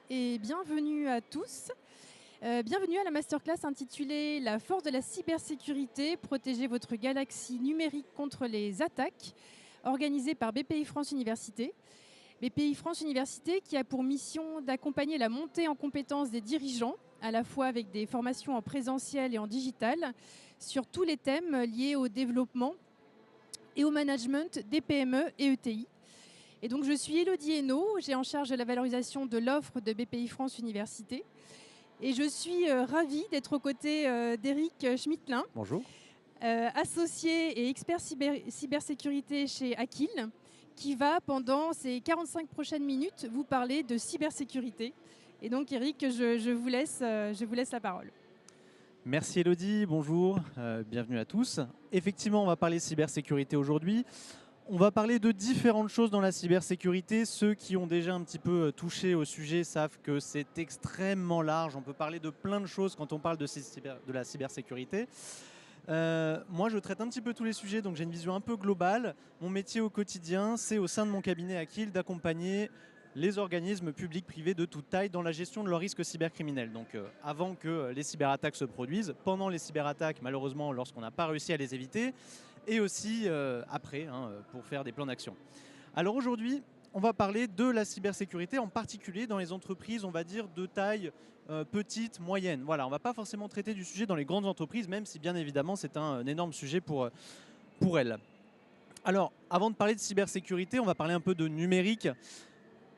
et bienvenue à tous. Bienvenue à la masterclass intitulée «La force de la cybersécurité, protéger votre galaxie numérique contre les attaques», organisée par BPI France Université. BPI France Université qui a pour mission d'accompagner la montée en compétences des dirigeants, à la fois avec des formations en présentiel et en digital, sur tous les thèmes liés au développement et au management des PME et ETI. Et donc je suis Élodie Hainaut, j'ai en charge la valorisation de l'offre de BPI France Université. Et je suis ravie d'être aux côtés d'Éric Schmittlin, Bonjour. associé et expert cybersécurité chez Aquil, qui va pendant ces 45 prochaines minutes vous parler de cybersécurité. Et donc Éric, je vous laisse la parole. Merci Elodie, bonjour, bienvenue à tous. Effectivement, on va parler cybersécurité aujourd'hui. On va parler de différentes choses dans la cybersécurité. Ceux qui ont déjà un petit peu touché au sujet savent que c'est extrêmement large. On peut parler de plein de choses quand on parle de la cybersécurité. Moi, je traite un petit peu tous les sujets, donc j'ai une vision un peu globale. Mon métier au quotidien, c'est au sein de mon cabinet Aquil d'accompagner les organismes publics, privés de toute taille dans la gestion de leurs risques cybercriminels. Donc avant que les cyberattaques se produisent, pendant les cyberattaques, malheureusement, lorsqu'on n'a pas réussi à les éviter, et aussi après, pour faire des plans d'action. Alors aujourd'hui, on va parler de la cybersécurité, en particulier dans les entreprises, on va dire, de taille petite, moyenne. Voilà, on ne va pas forcément traiter du sujet dans les grandes entreprises, même si bien évidemment c'est un énorme sujet pour elles. Alors, avant de parler de cybersécurité, on va parler un peu de numérique.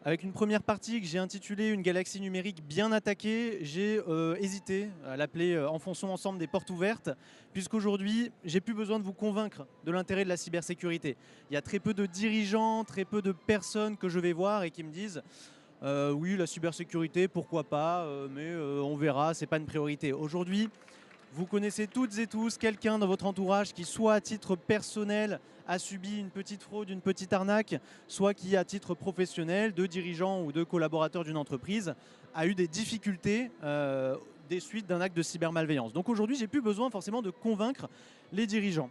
Avec une première partie que j'ai intitulée «Une galaxie numérique bien attaquée», j'ai hésité à l'appeler «Enfonçons ensemble des portes ouvertes», puisqu'aujourd'hui, j'ai plus besoin de vous convaincre de l'intérêt de la cybersécurité. Il y a très peu de dirigeants, très peu de personnes que je vais voir et qui me disent oui, la cybersécurité, pourquoi pas, mais on verra, c'est pas une priorité. Aujourd'hui, vous connaissez toutes et tous quelqu'un dans votre entourage qui, soit à titre personnel, a subi une petite fraude, une petite arnaque, soit qui, à titre professionnel, de dirigeant ou de collaborateur d'une entreprise, a eu des difficultés des suites d'un acte de cybermalveillance. Donc aujourd'hui, j'ai plus besoin forcément de convaincre les dirigeants.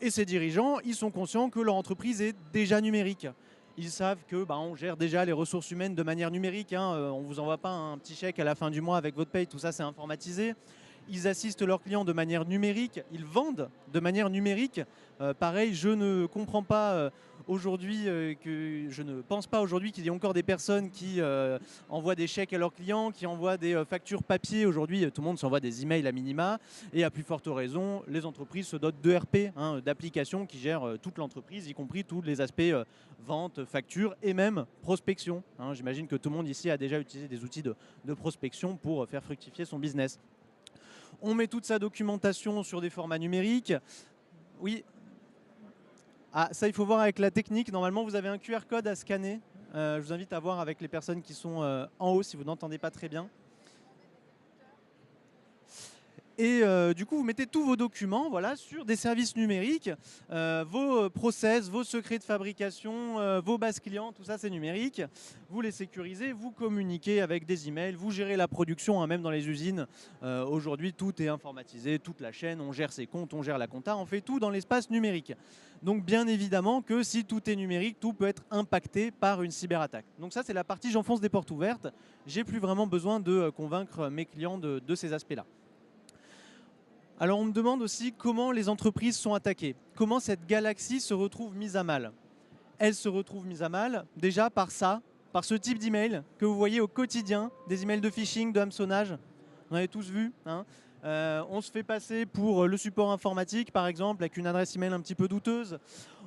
Et ces dirigeants, ils sont conscients que leur entreprise est déjà numérique. Ils savent que on gère déjà les ressources humaines de manière numérique. On ne vous envoie pas un petit chèque à la fin du mois avec votre paye, tout ça c'est informatisé. Ils assistent leurs clients de manière numérique, ils vendent de manière numérique. Pareil, je ne comprends pas aujourd'hui, je ne pense pas aujourd'hui qu'il y ait encore des personnes qui envoient des chèques à leurs clients, qui envoient des factures papier. Aujourd'hui, tout le monde s'envoie des emails à minima. Et à plus forte raison, les entreprises se dotent d'ERP, d'applications qui gèrent toute l'entreprise, y compris tous les aspects vente, facture et même prospection. J'imagine que tout le monde ici a déjà utilisé des outils de prospection pour faire fructifier son business. On met toute sa documentation sur des formats numériques. Oui. Ah, ça, il faut voir avec la technique. Normalement, vous avez un QR code à scanner. Je vous invite à voir avec les personnes qui sont en haut si vous n'entendez pas très bien. Et du coup, vous mettez tous vos documents sur des services numériques, vos process, vos secrets de fabrication, vos bases clients, tout ça c'est numérique. Vous les sécurisez, vous communiquez avec des emails, vous gérez la production, même dans les usines. Aujourd'hui, tout est informatisé, toute la chaîne, on gère ses comptes, on gère la compta, on fait tout dans l'espace numérique. Donc bien évidemment que si tout est numérique, tout peut être impacté par une cyberattaque. Donc ça, c'est la partie j'enfonce des portes ouvertes. J'ai plus vraiment besoin de convaincre mes clients de ces aspects-là. Alors on me demande aussi comment les entreprises sont attaquées, comment cette galaxie se retrouve mise à mal. Elle se retrouve mise à mal déjà par ça, par ce type d'email que vous voyez au quotidien, des emails de phishing, de hameçonnage. On avez tous vu. On se fait passer pour le support informatique, par exemple, avec une adresse email un petit peu douteuse.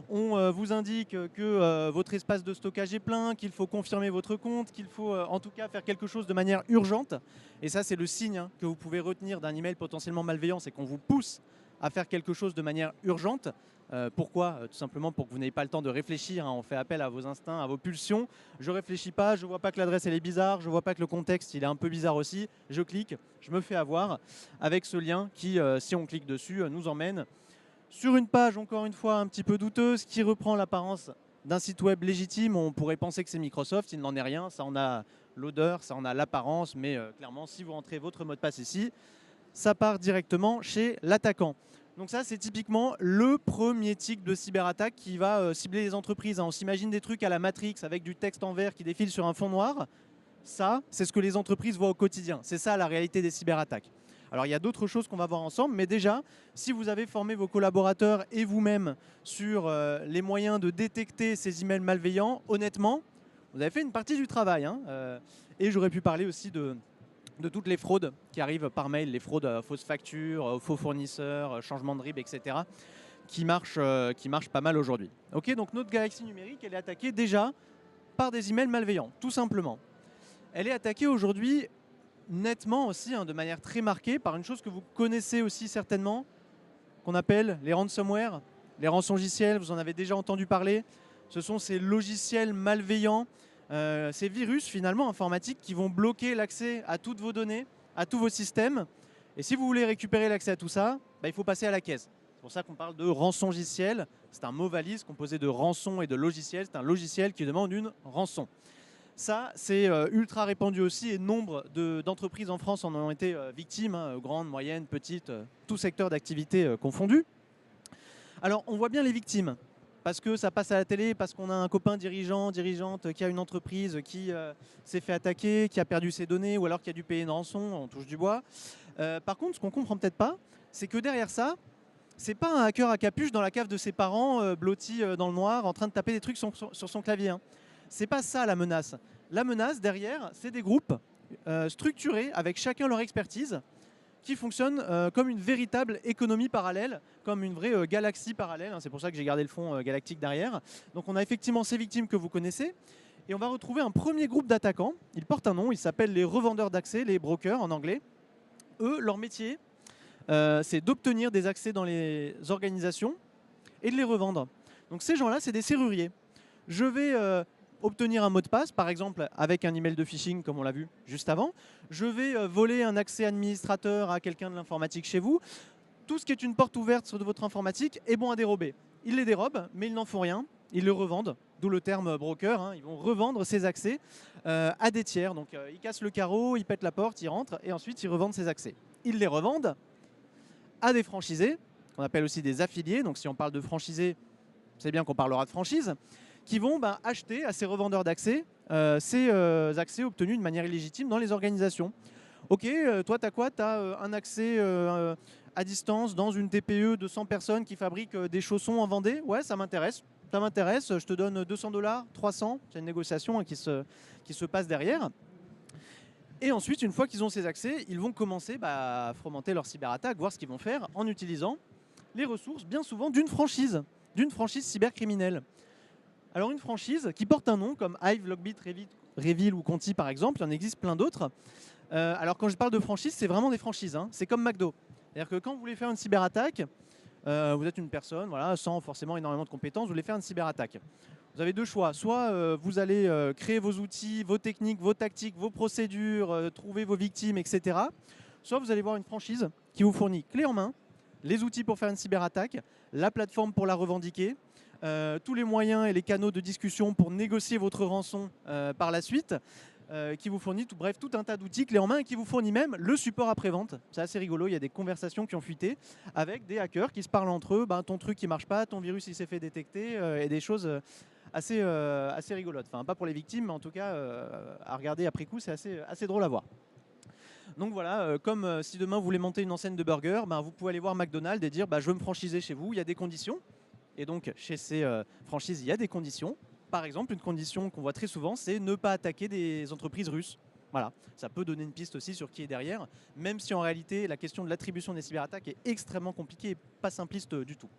On vous indique que votre espace de stockage est plein, qu'il faut confirmer votre compte, qu'il faut en tout cas faire quelque chose de manière urgente. Et ça, c'est le signe que vous pouvez retenir d'un email potentiellement malveillant, c'est qu'on vous pousse à faire quelque chose de manière urgente. Pourquoi Tout simplement pour que vous n'ayez pas le temps de réfléchir. On fait appel à vos instincts, à vos pulsions. Je réfléchis pas, je vois pas que l'adresse elle est bizarre, je vois pas que le contexte il est un peu bizarre aussi. Je clique, je me fais avoir avec ce lien qui, si on clique dessus, nous emmène sur une page encore une fois un petit peu douteuse qui reprend l'apparence d'un site web légitime. On pourrait penser que c'est Microsoft, il n'en est rien. Ça en a l'odeur, ça en a l'apparence, mais clairement, si vous rentrez votre mot de passe ici, ça part directement chez l'attaquant. Donc ça, c'est typiquement le premier type de cyberattaque qui va cibler les entreprises. On s'imagine des trucs à la Matrix avec du texte en vert qui défile sur un fond noir. Ça, c'est ce que les entreprises voient au quotidien. C'est ça la réalité des cyberattaques. Alors il y a d'autres choses qu'on va voir ensemble, mais déjà, si vous avez formé vos collaborateurs et vous-même sur les moyens de détecter ces emails malveillants, honnêtement, vous avez fait une partie du travail. Hein. Et j'aurais pu parler aussi de toutes les fraudes qui arrivent par mail, les fraudes à fausses factures, faux fournisseurs, changement de RIB, etc., qui marchent pas mal aujourd'hui. Ok, donc notre galaxie numérique, elle est attaquée déjà par des emails malveillants, tout simplement. Elle est attaquée aujourd'hui nettement aussi, hein, de manière très marquée, par une chose que vous connaissez aussi certainement, qu'on appelle les ransomware, les rançongiciels, vous en avez déjà entendu parler. Ce sont ces logiciels malveillants, ces virus finalement informatiques qui vont bloquer l'accès à toutes vos données, à tous vos systèmes. Et si vous voulez récupérer l'accès à tout ça, bah, il faut passer à la caisse. C'est pour ça qu'on parle de rançongiciel. C'est un mot valise composé de rançon et de logiciel. C'est un logiciel qui demande une rançon. Ça, c'est ultra répandu aussi et nombre d'entreprises en France en ont été victimes, hein, grandes, moyennes, petites, tout secteur d'activité confondu. Alors, on voit bien les victimes parce que ça passe à la télé, parce qu'on a un copain dirigeant, dirigeante qui a une entreprise qui s'est fait attaquer, qui a perdu ses données ou alors qui a dû payer une rançon, on touche du bois. Par contre, ce qu'on ne comprend peut-être pas, c'est que derrière ça, c'est pas un hacker à capuche dans la cave de ses parents, blotti dans le noir, en train de taper des trucs sur son clavier. Hein. C'est pas ça la menace. La menace derrière, c'est des groupes structurés avec chacun leur expertise qui fonctionnent comme une véritable économie parallèle, comme une vraie galaxie parallèle. Hein, c'est pour ça que j'ai gardé le fond galactique derrière. Donc on a effectivement ces victimes que vous connaissez. Et on va retrouver un premier groupe d'attaquants. Ils portent un nom, ils s'appellent les revendeurs d'accès, les brokers en anglais. Eux, leur métier, c'est d'obtenir des accès dans les organisations et de les revendre. Donc ces gens-là, c'est des serruriers. Je vais obtenir un mot de passe, par exemple avec un email de phishing comme on l'a vu juste avant. Je vais voler un accès administrateur à quelqu'un de l'informatique chez vous. Tout ce qui est une porte ouverte sur de votre informatique est bon à dérober. Ils les dérobent, mais ils n'en font rien. Ils le revendent, d'où le terme broker. Hein. Ils vont revendre ces accès à des tiers. Donc ils cassent le carreau, ils pètent la porte, ils rentrent et ensuite ils revendent ces accès. Ils les revendent à des franchisés, qu'on appelle aussi des affiliés. Donc si on parle de franchisés, c'est bien qu'on parlera de franchise, qui vont acheter à ces revendeurs d'accès ces accès obtenus de manière illégitime dans les organisations. Ok, toi tu as quoi? Tu as un accès à distance dans une TPE de 100 personnes qui fabrique des chaussons en Vendée? Ouais, ça m'intéresse. Ça m'intéresse, je te donne 200$, 300, c'est une négociation qui se passe derrière. Et ensuite, une fois qu'ils ont ces accès, ils vont commencer à fomenter leur cyberattaque, voir ce qu'ils vont faire en utilisant les ressources, bien souvent, d'une franchise cybercriminelle. Alors une franchise qui porte un nom comme Hive, Logbit, Revil ou Conti par exemple, il en existe plein d'autres. Alors quand je parle de franchise, c'est vraiment des franchises, hein. C'est comme McDo. C'est-à-dire que quand vous voulez faire une cyberattaque, vous êtes une personne voilà, sans forcément énormément de compétences, vous voulez faire une cyberattaque. Vous avez deux choix. Soit vous allez créer vos outils, vos techniques, vos tactiques, vos procédures, trouver vos victimes, etc. Soit vous allez voir une franchise qui vous fournit clé en main, les outils pour faire une cyberattaque, la plateforme pour la revendiquer, tous les moyens et les canaux de discussion pour négocier votre rançon par la suite, qui vous fournit tout un tas d'outils clés en main et qui vous fournit même le support après-vente. C'est assez rigolo, il y a des conversations qui ont fuité avec des hackers qui se parlent entre eux, ton truc qui marche pas, ton virus il s'est fait détecter, et des choses assez rigolotes. Enfin, pas pour les victimes, mais en tout cas, à regarder après coup, c'est assez drôle à voir. Donc voilà, comme si demain vous voulez monter une enseigne de burgers, vous pouvez aller voir McDonald's et dire je veux me franchiser chez vous, il y a des conditions. Et donc, chez ces franchises, il y a des conditions. Par exemple, une condition qu'on voit très souvent, c'est ne pas attaquer des entreprises russes. Voilà, ça peut donner une piste aussi sur qui est derrière, même si en réalité, la question de l'attribution des cyberattaques est extrêmement compliquée et pas simpliste du tout.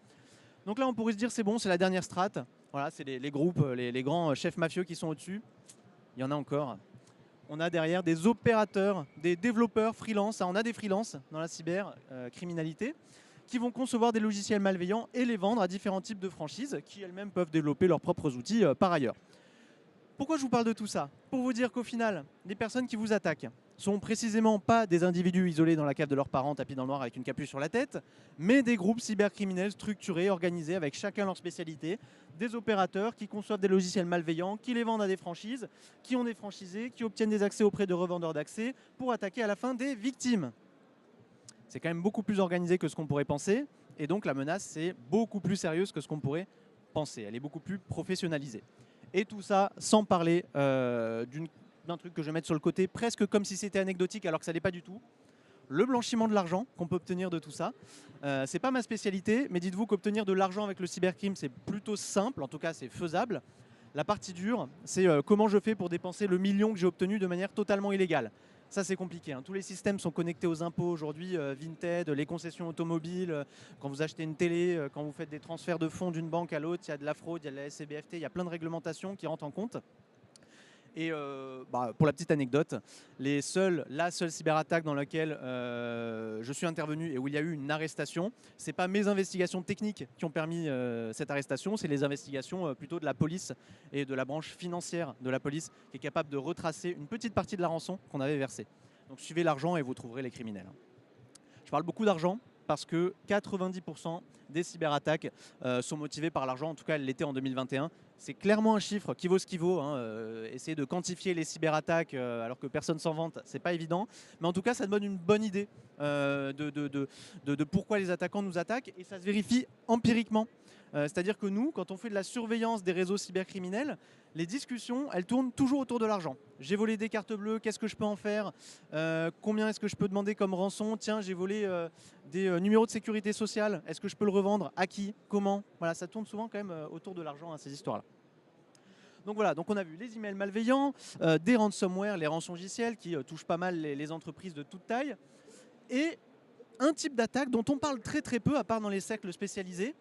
Donc là, on pourrait se dire, c'est bon, c'est la dernière strate. Voilà, c'est les groupes, les grands chefs mafieux qui sont au-dessus. Il y en a encore. On a derrière des opérateurs, des développeurs freelance. On a des freelances dans la cybercriminalité qui vont concevoir des logiciels malveillants et les vendre à différents types de franchises qui elles-mêmes peuvent développer leurs propres outils par ailleurs. Pourquoi je vous parle de tout ça? Pour vous dire qu'au final, les personnes qui vous attaquent sont précisément pas des individus isolés dans la cave de leurs parents tapis dans le noir avec une capuche sur la tête, mais des groupes cybercriminels structurés, organisés avec chacun leur spécialité, des opérateurs qui conçoivent des logiciels malveillants, qui les vendent à des franchises, qui ont des franchisés, qui obtiennent des accès auprès de revendeurs d'accès pour attaquer à la fin des victimes. C'est quand même beaucoup plus organisé que ce qu'on pourrait penser, et donc la menace, c'est beaucoup plus sérieuse que ce qu'on pourrait penser. Elle est beaucoup plus professionnalisée. Et tout ça sans parler d'une d'un truc que je vais mettre sur le côté, presque comme si c'était anecdotique alors que ça l'est pas du tout. Le blanchiment de l'argent qu'on peut obtenir de tout ça. C'est pas ma spécialité, mais dites-vous qu'obtenir de l'argent avec le cybercrime, c'est plutôt simple, en tout cas c'est faisable. La partie dure, c'est comment je fais pour dépenser le million que j'ai obtenu de manière totalement illégale. Ça c'est compliqué, hein. Tous les systèmes sont connectés aux impôts aujourd'hui, Vinted, les concessions automobiles, quand vous achetez une télé, quand vous faites des transferts de fonds d'une banque à l'autre, il y a de la fraude, il y a de la SCBFT, il y a plein de réglementations qui rentrent en compte. Et pour la petite anecdote, la seule cyberattaque dans laquelle je suis intervenu et où il y a eu une arrestation, ce n'est pas mes investigations techniques qui ont permis cette arrestation, c'est les investigations plutôt de la police et de la branche financière de la police qui est capable de retracer une petite partie de la rançon qu'on avait versée. Donc suivez l'argent et vous trouverez les criminels. Je parle beaucoup d'argent parce que 90% des cyberattaques sont motivées par l'argent, en tout cas elles l'étaient en 2021. C'est clairement un chiffre qui vaut ce qu'il vaut, hein. Essayer de quantifier les cyberattaques alors que personne s'en vante, c'est pas évident. Mais en tout cas, ça donne une bonne idée de pourquoi les attaquants nous attaquent et ça se vérifie empiriquement. C'est-à-dire que nous, quand on fait de la surveillance des réseaux cybercriminels, les discussions, elles tournent toujours autour de l'argent. J'ai volé des cartes bleues, qu'est-ce que je peux en faire? Combien est-ce que je peux demander comme rançon? Tiens, j'ai volé des numéros de sécurité sociale, est-ce que je peux le revendre? À qui? Comment? Voilà, ça tourne souvent quand même autour de l'argent, hein, ces histoires-là. Donc voilà, donc on a vu les emails malveillants, des ransomware, les rançongiciels qui touchent pas mal les entreprises de toute taille, et un type d'attaque dont on parle très très peu, à part dans les cercles spécialisés,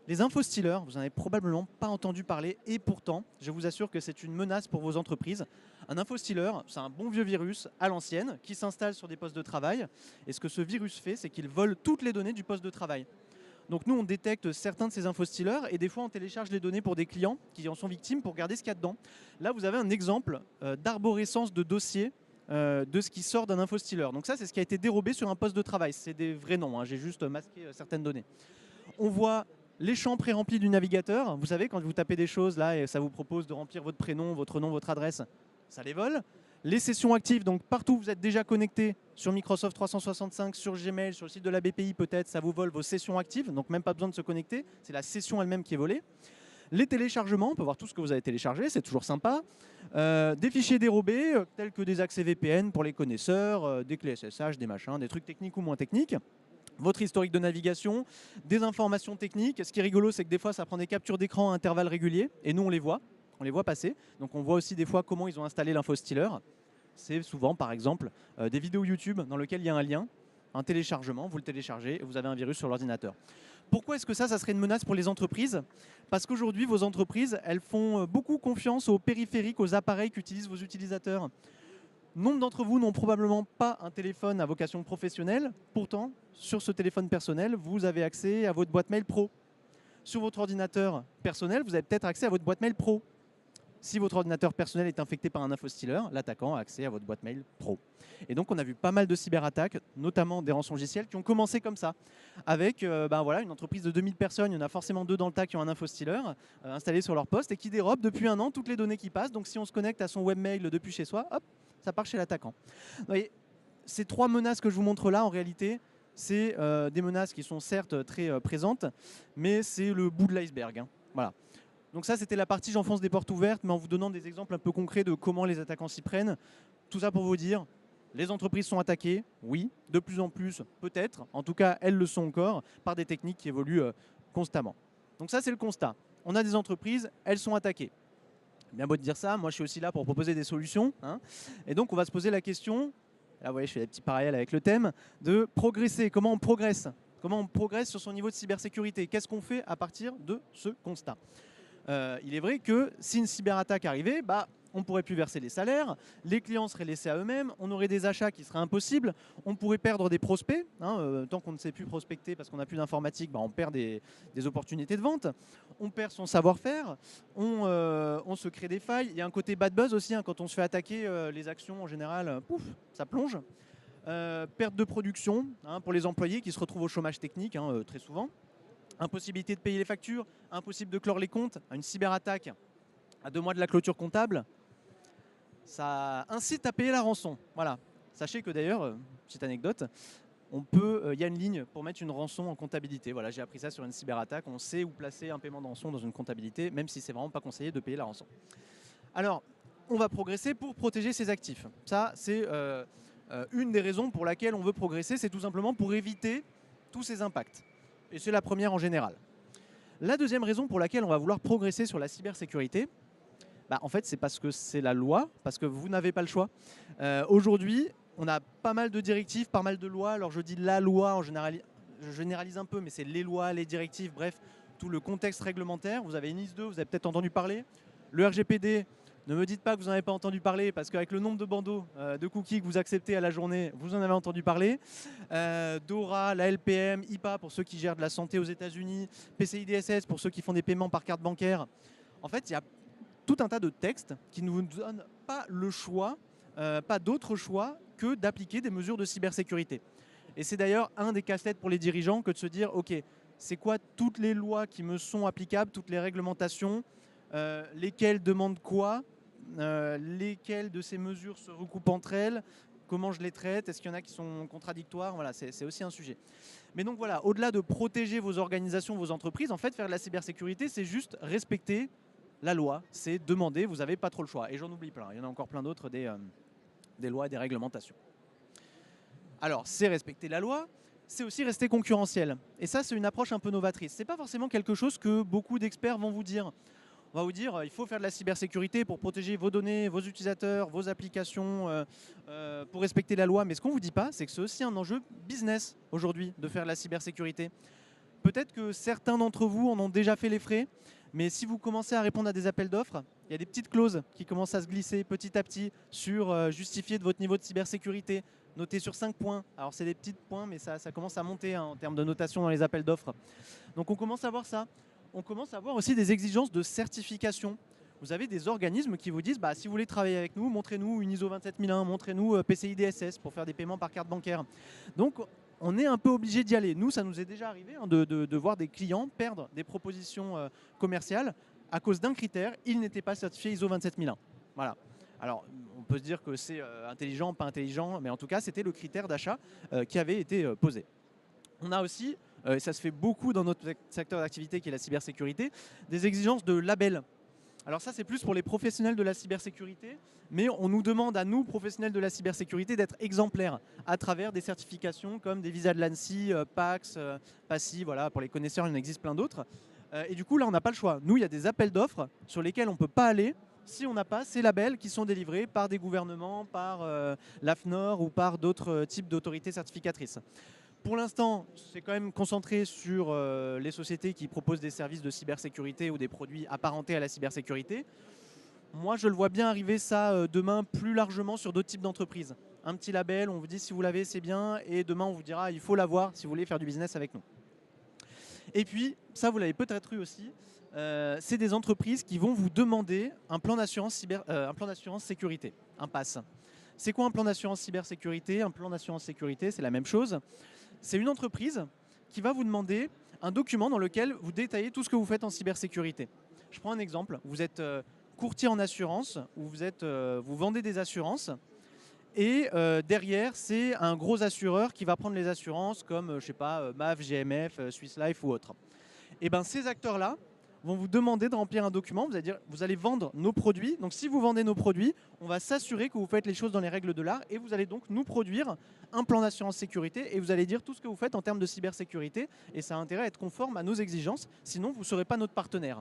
les infostealers. Vous n'en avez probablement pas entendu parler, et pourtant, je vous assure que c'est une menace pour vos entreprises. Un infostealer, c'est un bon vieux virus à l'ancienne qui s'installe sur des postes de travail, et ce que ce virus fait, c'est qu'il vole toutes les données du poste de travail. Donc nous, on détecte certains de ces infostealers et des fois, on télécharge les données pour des clients qui en sont victimes pour regarder ce qu'il y a dedans. Là, vous avez un exemple d'arborescence de dossier de ce qui sort d'un infostealer. Donc ça, c'est ce qui a été dérobé sur un poste de travail. C'est des vrais noms, hein. J'ai juste masqué certaines données. On voit les champs pré-remplis du navigateur. Vous savez, quand vous tapez des choses là et ça vous propose de remplir votre prénom, votre nom, votre adresse, ça les vole. Les sessions actives, donc partout où vous êtes déjà connecté sur Microsoft 365, sur Gmail, sur le site de la BPI peut-être, ça vous vole vos sessions actives, donc même pas besoin de se connecter, c'est la session elle-même qui est volée. Les téléchargements, on peut voir tout ce que vous avez téléchargé, c'est toujours sympa. Des fichiers dérobés, tels que des accès VPN pour les connaisseurs, des clés SSH, des machins, des trucs techniques ou moins techniques. Votre historique de navigation, des informations techniques. Ce qui est rigolo, c'est que des fois, ça prend des captures d'écran à intervalles réguliers, et nous, on les voit passer. Donc on voit aussi des fois comment ils ont installé l'infostealer. C'est souvent, par exemple, des vidéos YouTube dans lesquelles il y a un lien, un téléchargement, vous le téléchargez et vous avez un virus sur l'ordinateur. Pourquoi est-ce que ça serait une menace pour les entreprises? Parce qu'aujourd'hui, vos entreprises, elles font beaucoup confiance aux périphériques, aux appareils qu'utilisent vos utilisateurs. Nombre d'entre vous n'ont probablement pas un téléphone à vocation professionnelle. Pourtant, sur ce téléphone personnel, vous avez accès à votre boîte mail pro. Sur votre ordinateur personnel, vous avez peut-être accès à votre boîte mail pro. Si votre ordinateur personnel est infecté par un infostealer, l'attaquant a accès à votre boîte mail pro. Et donc on a vu pas mal de cyberattaques, notamment des rançongiciels, qui ont commencé comme ça, avec voilà, une entreprise de 2000 personnes, il y en a forcément 2 dans le tas qui ont un infostealer installé sur leur poste et qui dérobe depuis un an toutes les données qui passent. Donc si on se connecte à son webmail depuis chez soi, hop, ça part chez l'attaquant. Ces 3 menaces que je vous montre là, en réalité, c'est des menaces qui sont certes très présentes, mais c'est le bout de l'iceberg, hein. Voilà. Donc ça, c'était la partie j'enfonce des portes ouvertes, mais en vous donnant des exemples un peu concrets de comment les attaquants s'y prennent. Tout ça pour vous dire, les entreprises sont attaquées, oui, de plus en plus, peut-être. En tout cas, elles le sont encore, par des techniques qui évoluent constamment. Donc ça, c'est le constat. On a des entreprises, elles sont attaquées. Bien beau de dire ça, moi je suis aussi là pour proposer des solutions, hein. Et donc on va se poser la question, là vous voyez, je fais des petits parallèles avec le thème, de progresser. Comment on progresse? Comment on progresse sur son niveau de cybersécurité? Qu'est-ce qu'on fait à partir de ce constat? Il est vrai que si une cyberattaque arrivait, on ne pourrait plus verser les salaires, les clients seraient laissés à eux-mêmes, on aurait des achats qui seraient impossibles, on pourrait perdre des prospects, hein, tant qu'on ne sait plus prospecter parce qu'on n'a plus d'informatique, on perd des opportunités de vente, on perd son savoir-faire, on se crée des failles. Il y a un côté bad buzz aussi, hein, quand on se fait attaquer, les actions en général, pouf, ça plonge. Perte de production, hein, pour les employés qui se retrouvent au chômage technique, hein, très souvent. Impossibilité de payer les factures, impossible de clore les comptes, une cyberattaque à 2 mois de la clôture comptable, ça incite à payer la rançon. Voilà. Sachez que d'ailleurs, petite anecdote, il y a une ligne pour mettre une rançon en comptabilité. Voilà, j'ai appris ça sur une cyberattaque. On sait où placer un paiement de rançon dans une comptabilité, même si c'est vraiment pas conseillé de payer la rançon. Alors, on va progresser pour protéger ses actifs. Ça, c'est une des raisons pour laquelle on veut progresser, c'est tout simplement pour éviter tous ces impacts. Et c'est la première en général. La deuxième raison pour laquelle on va vouloir progresser sur la cybersécurité, en fait, c'est parce que c'est la loi, parce que vous n'avez pas le choix. Aujourd'hui, on a pas mal de directives, pas mal de lois. Alors je dis la loi, en général, je généralise un peu, mais c'est les lois, les directives, bref, tout le contexte réglementaire. Vous avez NIS 2, vous avez peut-être entendu parler. Le RGPD, ne me dites pas que vous n'en avez pas entendu parler, parce qu'avec le nombre de bandeaux de cookies que vous acceptez à la journée, vous en avez entendu parler. DORA, la LPM, IPA pour ceux qui gèrent de la santé aux États-Unis, PCI DSS pour ceux qui font des paiements par carte bancaire. En fait, il y a tout un tas de textes qui ne vous donnent pas le choix, pas d'autre choix que d'appliquer des mesures de cybersécurité. Et c'est d'ailleurs un des casse-têtes pour les dirigeants que de se dire, ok, c'est quoi toutes les lois qui me sont applicables, toutes les réglementations, lesquelles demandent quoi, lesquelles de ces mesures se recoupent entre elles, comment je les traite, est-ce qu'il y en a qui sont contradictoires, voilà, c'est aussi un sujet. Mais donc voilà, au-delà de protéger vos organisations, vos entreprises, en fait, faire de la cybersécurité, c'est juste respecter la loi, c'est demander, vous n'avez pas trop le choix. Et j'en oublie plein, il y en a encore plein d'autres, des lois et des réglementations. Alors, c'est respecter la loi, c'est aussi rester concurrentiel. Et ça, c'est une approche un peu novatrice. Ce n'est pas forcément quelque chose que beaucoup d'experts vont vous dire. On va vous dire, il faut faire de la cybersécurité pour protéger vos données, vos utilisateurs, vos applications, pour respecter la loi. Mais ce qu'on ne vous dit pas, c'est que c'est aussi un enjeu business aujourd'hui de faire de la cybersécurité. Peut-être que certains d'entre vous en ont déjà fait les frais, mais si vous commencez à répondre à des appels d'offres, il y a des petites clauses qui commencent à se glisser petit à petit sur justifier de votre niveau de cybersécurité, noté sur 5 points. Alors c'est des petits points, mais ça commence à monter en termes de notation dans les appels d'offres. Donc on commence à voir ça. On commence à voir aussi des exigences de certification. Vous avez des organismes qui vous disent, si vous voulez travailler avec nous, montrez-nous une ISO 27001, montrez-nous PCI DSS pour faire des paiements par carte bancaire. Donc on est un peu obligé d'y aller. Nous, ça nous est déjà arrivé de voir des clients perdre des propositions commerciales à cause d'un critère, ils n'étaient pas certifiés ISO 27001. Voilà. Alors, on peut se dire que c'est intelligent, pas intelligent, mais en tout cas, c'était le critère d'achat qui avait été posé. On a aussi, et ça se fait beaucoup dans notre secteur d'activité qui est la cybersécurité, des exigences de label. Alors ça, c'est plus pour les professionnels de la cybersécurité, mais on nous demande à nous, professionnels de la cybersécurité, d'être exemplaires à travers des certifications comme des visas de l'ANSSI, PAX, PASSI, voilà, pour les connaisseurs, il en existe plein d'autres. Et du coup, là, on n'a pas le choix. Nous, il y a des appels d'offres sur lesquels on ne peut pas aller si on n'a pas ces labels qui sont délivrés par des gouvernements, par l'AFNOR ou par d'autres types d'autorités certificatrices. Pour l'instant, c'est quand même concentré sur les sociétés qui proposent des services de cybersécurité ou des produits apparentés à la cybersécurité. Moi, je le vois bien arriver ça demain plus largement sur d'autres types d'entreprises. Un petit label, on vous dit si vous l'avez, c'est bien, et demain, on vous dira il faut l'avoir si vous voulez faire du business avec nous. Et puis, ça, vous l'avez peut-être eu aussi, c'est des entreprises qui vont vous demander un plan d'assurance sécurité, un PASS. C'est quoi un plan d'assurance cybersécurité? Un plan d'assurance sécurité, c'est la même chose. C'est une entreprise qui va vous demander un document dans lequel vous détaillez tout ce que vous faites en cybersécurité. Je prends un exemple. Vous êtes courtier en assurance, ou vous vendez des assurances, et derrière, c'est un gros assureur qui va prendre les assurances comme, je sais pas, MAF, GMF, Swiss Life ou autre. Et bien ces acteurs-là vont vous demander de remplir un document. Vous allez dire, vous allez vendre nos produits. Donc si vous vendez nos produits, on va s'assurer que vous faites les choses dans les règles de l'art et vous allez donc nous produire un plan d'assurance sécurité et vous allez dire tout ce que vous faites en termes de cybersécurité et ça a intérêt à être conforme à nos exigences, sinon vous ne serez pas notre partenaire.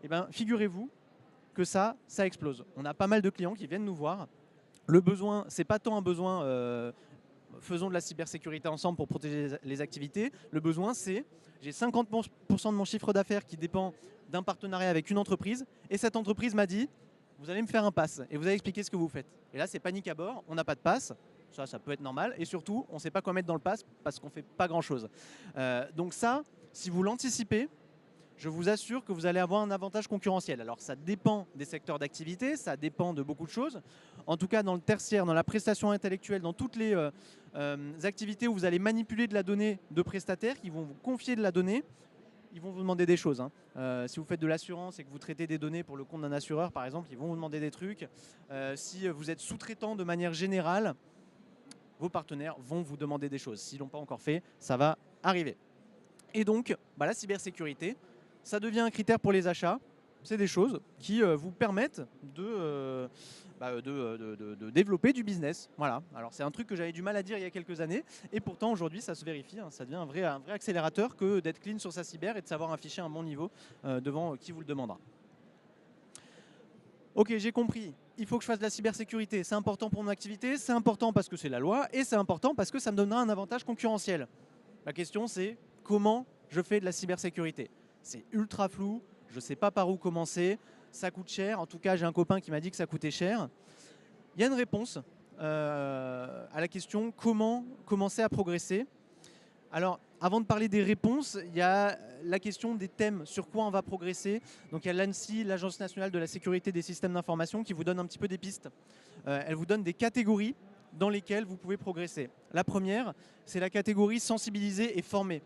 Et bien figurez-vous que ça explose. On a pas mal de clients qui viennent nous voir. Le besoin, c'est pas tant un besoin faisons de la cybersécurité ensemble pour protéger les activités. Le besoin, c'est j'ai 50% de mon chiffre d'affaires qui dépend d'un partenariat avec une entreprise et cette entreprise m'a dit vous allez me faire un pass et vous allez expliquer ce que vous faites. Et là, c'est panique à bord, on n'a pas de pass, ça peut être normal et surtout, on ne sait pas quoi mettre dans le pass parce qu'on ne fait pas grand-chose. Donc ça, si vous l'anticipez, je vous assure que vous allez avoir un avantage concurrentiel. Alors ça dépend des secteurs d'activité, ça dépend de beaucoup de choses. En tout cas, dans le tertiaire, dans la prestation intellectuelle, dans toutes les activités où vous allez manipuler de la donnée de prestataires qui vont vous confier de la donnée, ils vont vous demander des choses. Si vous faites de l'assurance et que vous traitez des données pour le compte d'un assureur, par exemple, ils vont vous demander des trucs. Si vous êtes sous-traitant de manière générale, vos partenaires vont vous demander des choses. S'ils ne l'ont pas encore fait, ça va arriver. Et donc, la cybersécurité, ça devient un critère pour les achats. C'est des choses qui vous permettent de développer du business. Voilà. Alors c'est un truc que j'avais du mal à dire il y a quelques années et pourtant aujourd'hui ça se vérifie. Hein. Ça devient un vrai accélérateur que d'être clean sur sa cyber et de savoir afficher un bon niveau devant qui vous le demandera. Ok, j'ai compris. Il faut que je fasse de la cybersécurité. C'est important pour mon activité, c'est important parce que c'est la loi et c'est important parce que ça me donnera un avantage concurrentiel. La question c'est comment je fais de la cybersécurité. C'est ultra flou, je ne sais pas par où commencer, ça coûte cher. En tout cas, j'ai un copain qui m'a dit que ça coûtait cher. Il y a une réponse à la question comment commencer à progresser. Alors, avant de parler des réponses, il y a la question des thèmes, sur quoi on va progresser. Donc il y a l'ANSSI, l'Agence nationale de la sécurité des systèmes d'information, qui vous donne un petit peu des pistes. Elle vous donne des catégories dans lesquelles vous pouvez progresser. La première, c'est la catégorie sensibiliser et former.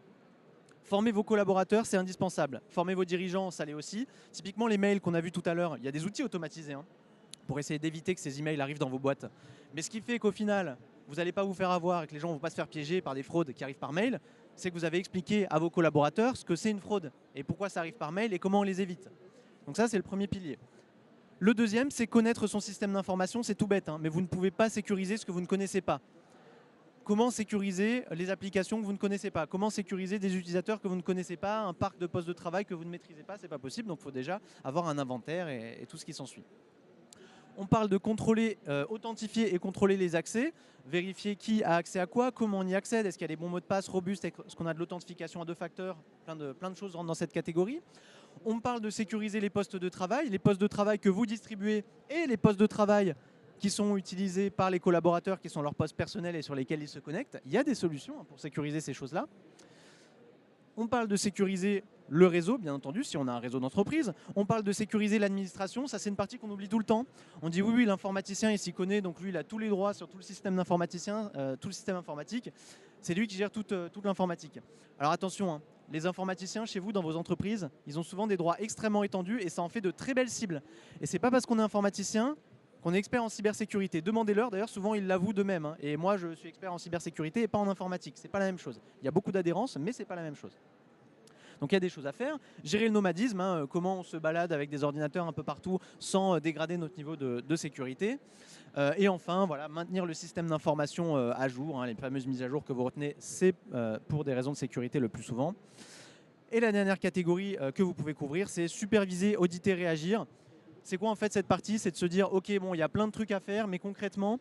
Former vos collaborateurs, c'est indispensable. Former vos dirigeants, ça l'est aussi. Typiquement, les mails qu'on a vus tout à l'heure, il y a des outils automatisés pour essayer d'éviter que ces emails arrivent dans vos boîtes. Mais ce qui fait qu'au final, vous n'allez pas vous faire avoir et que les gens ne vont pas se faire piéger par des fraudes qui arrivent par mail, c'est que vous avez expliqué à vos collaborateurs ce que c'est une fraude et pourquoi ça arrive par mail et comment on les évite. Donc ça, c'est le premier pilier. Le deuxième, c'est connaître son système d'information. C'est tout bête, mais vous ne pouvez pas sécuriser ce que vous ne connaissez pas. Comment sécuriser les applications que vous ne connaissez pas? Comment sécuriser des utilisateurs que vous ne connaissez pas? Un parc de postes de travail que vous ne maîtrisez pas? C'est pas possible, donc il faut déjà avoir un inventaire et tout ce qui s'ensuit. On parle de contrôler, authentifier et contrôler les accès, vérifier qui a accès à quoi, comment on y accède, est-ce qu'il y a des bons mots de passe robustes, est-ce qu'on a de l'authentification à 2 facteurs, plein de choses rentrent dans cette catégorie. On parle de sécuriser les postes de travail que vous distribuez et les postes de travail qui sont utilisés par les collaborateurs, qui sont leurs postes personnels et sur lesquels ils se connectent. Il y a des solutions pour sécuriser ces choses-là. On parle de sécuriser le réseau, bien entendu, si on a un réseau d'entreprise. On parle de sécuriser l'administration, ça c'est une partie qu'on oublie tout le temps. On dit oui, l'informaticien il s'y connaît, donc lui il a tous les droits sur tout le système d'informaticien, tout le système informatique. C'est lui qui gère toute l'informatique. Alors attention, les informaticiens chez vous, dans vos entreprises, ils ont souvent des droits extrêmement étendus et ça en fait de très belles cibles. Et c'est pas parce qu'on est informaticien qu'on est expert en cybersécurité. Demandez-leur, d'ailleurs souvent ils l'avouent d'eux-mêmes. Et moi je suis expert en cybersécurité et pas en informatique. C'est pas la même chose. Il y a beaucoup d'adhérence, mais c'est pas la même chose. Donc il y a des choses à faire. Gérer le nomadisme, comment on se balade avec des ordinateurs un peu partout sans dégrader notre niveau de sécurité. Et enfin, voilà, maintenir le système d'information à jour. Les fameuses mises à jour que vous retenez, c'est pour des raisons de sécurité le plus souvent. Et la dernière catégorie que vous pouvez couvrir, c'est superviser, auditer, réagir. C'est quoi en fait cette partie? C'est de se dire, ok, bon, il y a plein de trucs à faire, mais concrètement,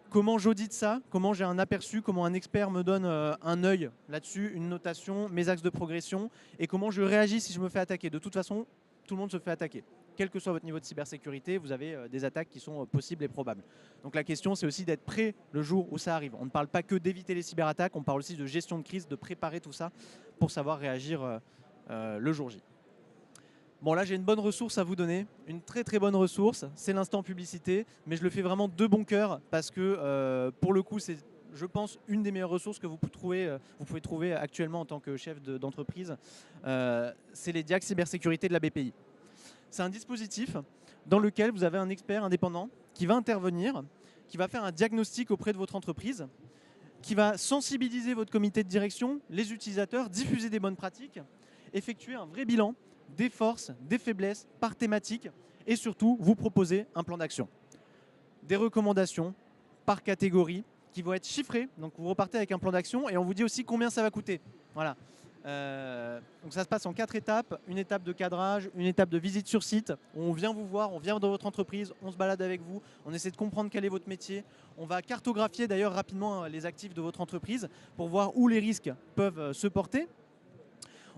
comment j'audite ça? Comment j'ai un aperçu? Comment un expert me donne un œil là-dessus, une notation, mes axes de progression? Et comment je réagis si je me fais attaquer? De toute façon, tout le monde se fait attaquer. Quel que soit votre niveau de cybersécurité, vous avez des attaques qui sont possibles et probables. Donc la question, c'est aussi d'être prêt le jour où ça arrive. On ne parle pas que d'éviter les cyberattaques, on parle aussi de gestion de crise, de préparer tout ça pour savoir réagir le jour J. Bon, là j'ai une bonne ressource à vous donner, une très très bonne ressource, c'est l'instant publicité, mais je le fais vraiment de bon cœur parce que pour le coup c'est, je pense, une des meilleures ressources que vous pouvez trouver actuellement en tant que chef d'entreprise. C'est les diacs cybersécurité de la BPI. C'est un dispositif dans lequel vous avez un expert indépendant qui va intervenir, qui va faire un diagnostic auprès de votre entreprise, qui va sensibiliser votre comité de direction, les utilisateurs, diffuser des bonnes pratiques, effectuer un vrai bilan des forces, des faiblesses par thématique et surtout vous proposer un plan d'action. Des recommandations par catégorie qui vont être chiffrées. Donc vous repartez avec un plan d'action et on vous dit aussi combien ça va coûter. Voilà. Donc ça se passe en 4 étapes. Une étape de cadrage, une étape de visite sur site où on vient vous voir, on vient dans votre entreprise, on se balade avec vous, on essaie de comprendre quel est votre métier. On va cartographier d'ailleurs rapidement les actifs de votre entreprise pour voir où les risques peuvent se porter.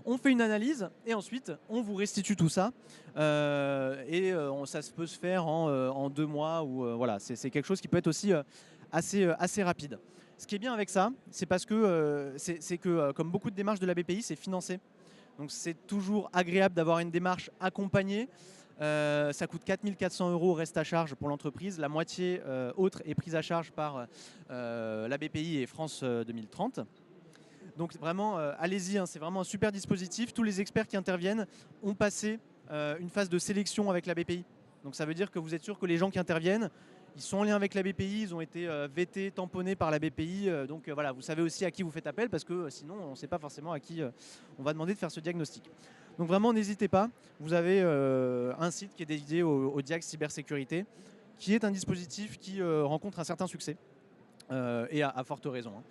On fait une analyse et ensuite on vous restitue tout ça ça peut se faire en 2 mois ou voilà, c'est quelque chose qui peut être aussi assez rapide. Ce qui est bien avec ça, c'est parce que comme beaucoup de démarches de la BPI, c'est financé. Donc c'est toujours agréable d'avoir une démarche accompagnée. Ça coûte 4 400 € reste à charge pour l'entreprise. La moitié autre est prise à charge par la BPI et France 2030. Donc vraiment, allez-y, c'est vraiment un super dispositif. Tous les experts qui interviennent ont passé une phase de sélection avec la BPI. Donc ça veut dire que vous êtes sûr que les gens qui interviennent, ils sont en lien avec la BPI, ils ont été VT, tamponnés par la BPI. Donc voilà, vous savez aussi à qui vous faites appel parce que sinon on ne sait pas forcément à qui on va demander de faire ce diagnostic. Donc vraiment, n'hésitez pas. Vous avez un site qui est dédié au Diag Cybersécurité, qui est un dispositif qui rencontre un certain succès, et à forte raison. Hein.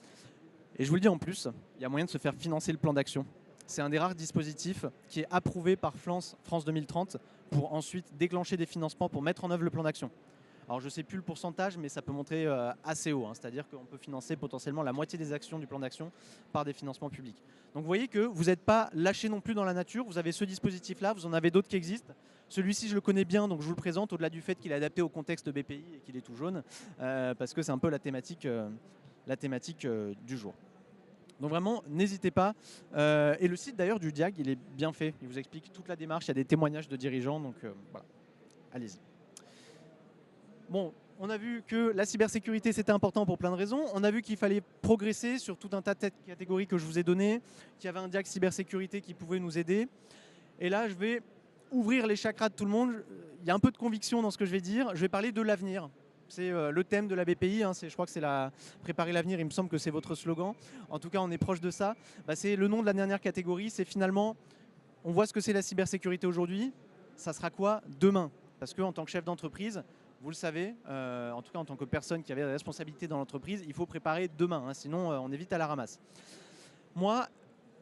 Et je vous le dis en plus, il y a moyen de se faire financer le plan d'action. C'est un des rares dispositifs qui est approuvé par France 2030 pour ensuite déclencher des financements pour mettre en œuvre le plan d'action. Alors je ne sais plus le pourcentage, mais ça peut monter assez haut. Hein. C'est-à-dire qu'on peut financer potentiellement la moitié des actions du plan d'action par des financements publics. Donc vous voyez que vous n'êtes pas lâché non plus dans la nature. Vous avez ce dispositif-là, vous en avez d'autres qui existent. Celui-ci, je le connais bien, donc je vous le présente, au-delà du fait qu'il est adapté au contexte BPI et qu'il est tout jaune, parce que c'est un peu la thématique du jour. Donc vraiment, n'hésitez pas. Et le site d'ailleurs du Diag, il est bien fait. Il vous explique toute la démarche. Il y a des témoignages de dirigeants. Donc voilà, allez-y. Bon, on a vu que la cybersécurité, c'était important pour plein de raisons. On a vu qu'il fallait progresser sur tout un tas de catégories que je vous ai données, qu'il y avait un Diag cybersécurité qui pouvait nous aider. Et là, je vais ouvrir les chakras de tout le monde. Il y a un peu de conviction dans ce que je vais dire. Je vais parler de l'avenir. C'est le thème de la BPI, hein, je crois que c'est préparer l'avenir, il me semble que c'est votre slogan. En tout cas, on est proche de ça. C'est le nom de la dernière catégorie, c'est finalement, on voit ce que c'est la cybersécurité aujourd'hui, ça sera quoi demain? Parce qu'en tant que chef d'entreprise, vous le savez, en tout cas en tant que personne qui avait des responsabilités dans l'entreprise, il faut préparer demain, hein, sinon on est vite à la ramasse. Moi,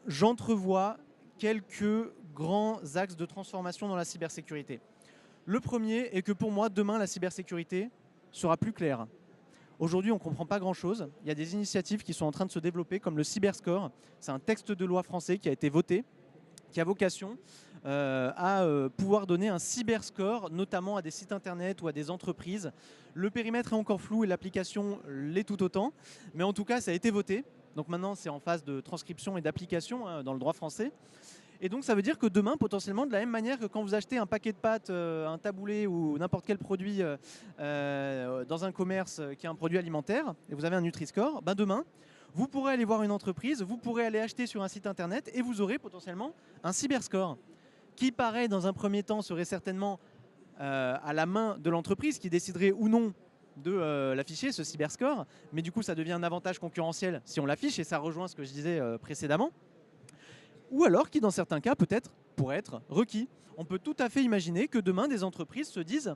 j'entrevois quelques grands axes de transformation dans la cybersécurité. Le premier est que pour moi, demain, la cybersécurité sera plus clair. Aujourd'hui, on ne comprend pas grand-chose. Il y a des initiatives qui sont en train de se développer, comme le Cyberscore. C'est un texte de loi français qui a été voté, qui a vocation à pouvoir donner un cyberscore, notamment à des sites internet ou à des entreprises. Le périmètre est encore flou et l'application l'est tout autant. Mais en tout cas, ça a été voté. Donc maintenant, c'est en phase de transcription et d'application dans le droit français. Et donc ça veut dire que demain, potentiellement, de la même manière que quand vous achetez un paquet de pâtes, un taboulé ou n'importe quel produit dans un commerce qui est un produit alimentaire, et vous avez un Nutri-Score, demain, vous pourrez aller voir une entreprise, vous pourrez aller acheter sur un site internet et vous aurez potentiellement un cyberscore qui, pareil, dans un premier temps, serait certainement à la main de l'entreprise qui déciderait ou non de l'afficher, ce cyberscore. Mais du coup, ça devient un avantage concurrentiel si on l'affiche et ça rejoint ce que je disais précédemment. Ou alors qui, dans certains cas, peut-être pourrait être requis. On peut tout à fait imaginer que demain, des entreprises se disent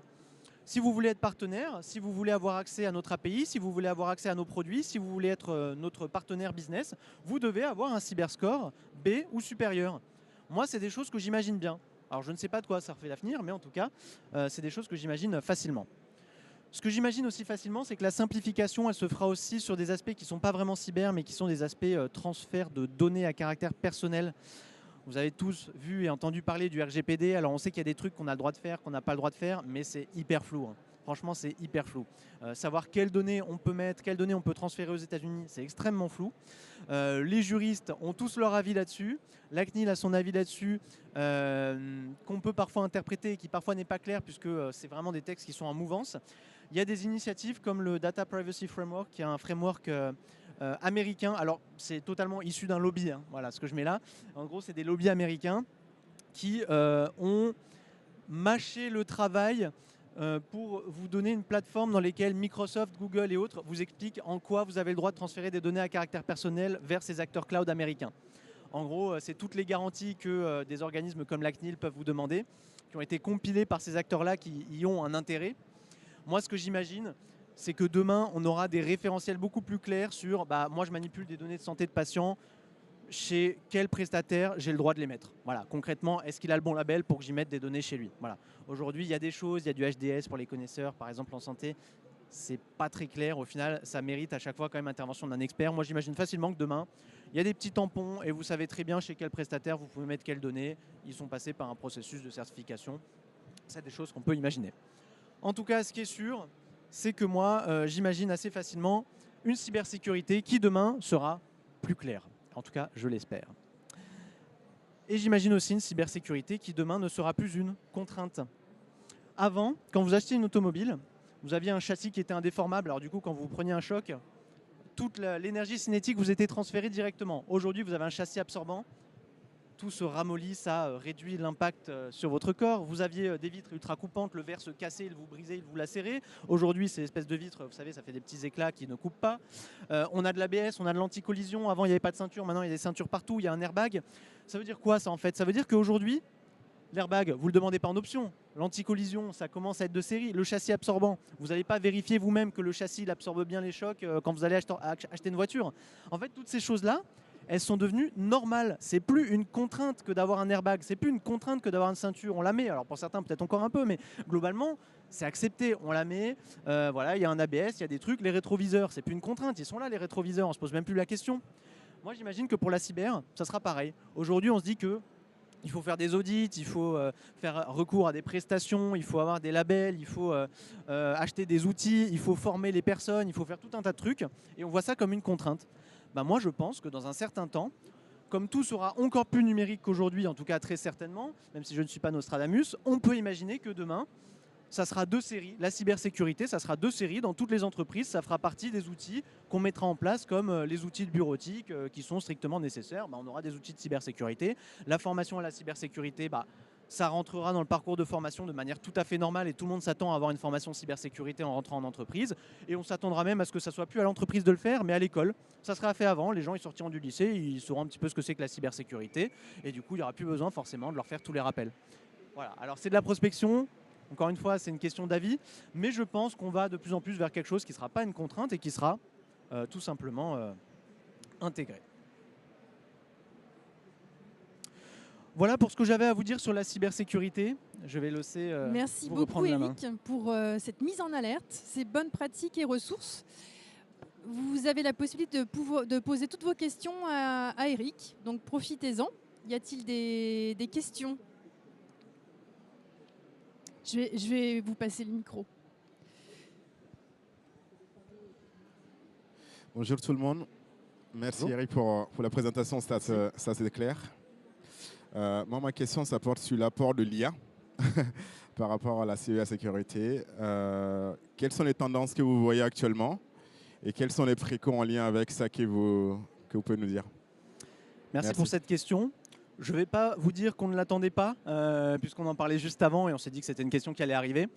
si vous voulez être partenaire, si vous voulez avoir accès à notre API, si vous voulez avoir accès à nos produits, si vous voulez être notre partenaire business, vous devez avoir un cyberscore B ou supérieur. Moi, c'est des choses que j'imagine bien. Alors, je ne sais pas de quoi ça refait l'avenir, mais en tout cas, c'est des choses que j'imagine facilement. Ce que j'imagine aussi facilement, c'est que la simplification, elle se fera aussi sur des aspects qui ne sont pas vraiment cyber, mais qui sont des aspects transfert de données à caractère personnel. Vous avez tous vu et entendu parler du RGPD. Alors on sait qu'il y a des trucs qu'on a le droit de faire, qu'on n'a pas le droit de faire, mais c'est hyper flou. Hein. Franchement, c'est hyper flou. Savoir quelles données on peut mettre, quelles données on peut transférer aux États-Unis, c'est extrêmement flou. Les juristes ont tous leur avis là-dessus. La CNIL a son avis là-dessus, qu'on peut parfois interpréter et qui parfois n'est pas clair, puisque c'est vraiment des textes qui sont en mouvance. Il y a des initiatives comme le Data Privacy Framework, qui est un framework américain. Alors, c'est totalement issu d'un lobby, hein. Voilà ce que je mets là. En gros, c'est des lobbies américains qui ont mâché le travail pour vous donner une plateforme dans laquelle Microsoft, Google et autres vous expliquent en quoi vous avez le droit de transférer des données à caractère personnel vers ces acteurs cloud américains. En gros, c'est toutes les garanties que des organismes comme la CNIL peuvent vous demander, qui ont été compilées par ces acteurs-là qui y ont un intérêt. Moi, ce que j'imagine, c'est que demain, on aura des référentiels beaucoup plus clairs sur moi, je manipule des données de santé de patients, chez quel prestataire j'ai le droit de les mettre. Voilà, concrètement, est-ce qu'il a le bon label pour que j'y mette des données chez lui? Voilà. Aujourd'hui, il y a des choses, il y a du HDS pour les connaisseurs, par exemple en santé. C'est pas très clair. Au final, ça mérite à chaque fois quand même l'intervention d'un expert. Moi, j'imagine facilement que demain, il y a des petits tampons et vous savez très bien chez quel prestataire vous pouvez mettre quelles données. Ils sont passés par un processus de certification. C'est des choses qu'on peut imaginer. En tout cas, ce qui est sûr, c'est que moi, j'imagine assez facilement une cybersécurité qui demain sera plus claire. En tout cas, je l'espère. Et j'imagine aussi une cybersécurité qui demain ne sera plus une contrainte. Avant, quand vous achetiez une automobile, vous aviez un châssis qui était indéformable. Alors du coup, quand vous preniez un choc, toute l'énergie cinétique vous était transférée directement. Aujourd'hui, vous avez un châssis absorbant. tout se ramollit, ça réduit l'impact sur votre corps. Vous aviez des vitres ultra coupantes, le verre se cassait, il vous brisait, il vous lacérait. Aujourd'hui, ces espèces de vitres, vous savez, ça fait des petits éclats qui ne coupent pas. On a de l'ABS, on a de l'anti-collision. Avant, il n'y avait pas de ceinture, maintenant, il y a des ceintures partout, il y a un airbag. Ça veut dire quoi, ça, en fait? Ça veut dire qu'aujourd'hui, l'airbag, vous ne le demandez pas en option. L'anti-collision, ça commence à être de série. Le châssis absorbant, vous n'allez pas vérifier vous-même que le châssis il absorbe bien les chocs quand vous allez acheter une voiture. En fait, toutes ces choses-là, elles sont devenues normales. C'est plus une contrainte que d'avoir un airbag. C'est plus une contrainte que d'avoir une ceinture. On la met. Alors pour certains, peut-être encore un peu, mais globalement, c'est accepté. On la met. Voilà, il y a un ABS, il y a des trucs. Les rétroviseurs, c'est plus une contrainte. Ils sont là, les rétroviseurs. On se pose même plus la question. Moi, j'imagine que pour la cyber, ça sera pareil. Aujourd'hui, on se dit que il faut faire des audits, il faut faire recours à des prestations, il faut avoir des labels, il faut acheter des outils, il faut former les personnes, il faut faire tout un tas de trucs. Et on voit ça comme une contrainte. Ben moi, je pense que dans un certain temps, comme tout sera encore plus numérique qu'aujourd'hui, en tout cas très certainement, même si je ne suis pas Nostradamus, on peut imaginer que demain, ça sera 2 séries. La cybersécurité, ça sera 2 séries dans toutes les entreprises. Ça fera partie des outils qu'on mettra en place comme les outils de bureautique qui sont strictement nécessaires. On aura des outils de cybersécurité. La formation à la cybersécurité, ça rentrera dans le parcours de formation de manière tout à fait normale et tout le monde s'attend à avoir une formation cybersécurité en rentrant en entreprise. Et on s'attendra même à ce que ça soit plus à l'entreprise de le faire, mais à l'école. Ça sera fait avant. Les gens ils sortiront du lycée, ils sauront un petit peu ce que c'est que la cybersécurité. Et du coup, il n'y aura plus besoin forcément de leur faire tous les rappels. Voilà. Alors c'est de la prospection. Encore une fois, c'est une question d'avis, mais je pense qu'on va de plus en plus vers quelque chose qui ne sera pas une contrainte et qui sera tout simplement intégré. Voilà pour ce que j'avais à vous dire sur la cybersécurité. Je vais laisser Merci vous beaucoup reprendre la main. Eric pour cette mise en alerte, ces bonnes pratiques et ressources. Vous avez la possibilité de poser toutes vos questions à Eric, donc profitez-en. Y a-t-il des questions ? Je vais vous passer le micro. Bonjour tout le monde. Merci Bonjour. Eric pour la présentation, ça c'est clair. Moi, ma question, ça porte sur l'apport de l'IA par rapport à la cybersécurité. Quelles sont les tendances que vous voyez actuellement et quels sont les précaux en lien avec ça que vous pouvez nous dire? Merci pour cette question. Je ne vais pas vous dire qu'on ne l'attendait pas, puisqu'on en parlait juste avant et on s'est dit que c'était une question qui allait arriver.